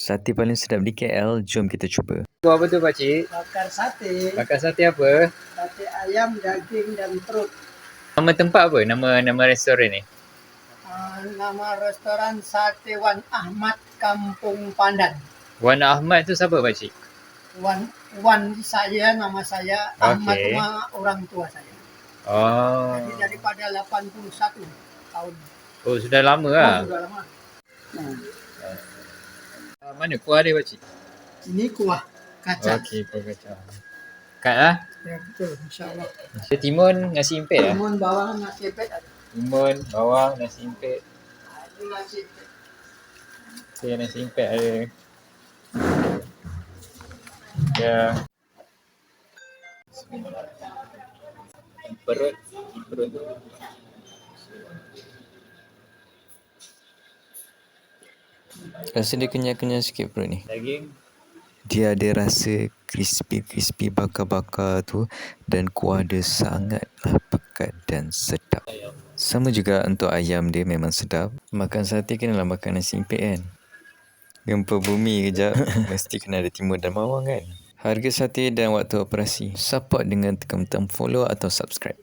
Sate paling sedap di KL, jom kita cuba. Apa tu pakcik? Bakar sate, Bakar sate apa? sate ayam, daging, dan perut. Nama tempat apa? Nama restoran ni? Nama restoran Sate Wan Ahmad Kampung Pandan. Wan Ahmad tu siapa pakcik? Wan saya, nama saya. Ahmad Okey. nama orang tua saya. Oh. Jadi daripada 81 tahun. Oh, sudah lama lah. Sudah lama. Mana kuah dia pakcik? Ini kuah kacang. Okey, kuah kacang. Kat lah. Ya betul, insyaAllah. Ada timun, nasi impit lah. Timun, bawang, nasi pet ada. Timun, bawang, nasi impit. Itu nasi pet. Okay, nasi impit ada. Ya. Perut. Rasa dia kenyal-kenyal sikit perut ni. Daging. Dia ada rasa crispy bakar-bakar tu dan kuah dia sangatlah pekat dan sedap. Sama juga untuk ayam dia memang sedap. Makan sate kenalah makan nasi impit kan. Gempa bumi kejap mesti kena ada timun dan bawang kan. Harga sate dan waktu operasi. Support dengan tekan butang follow atau subscribe.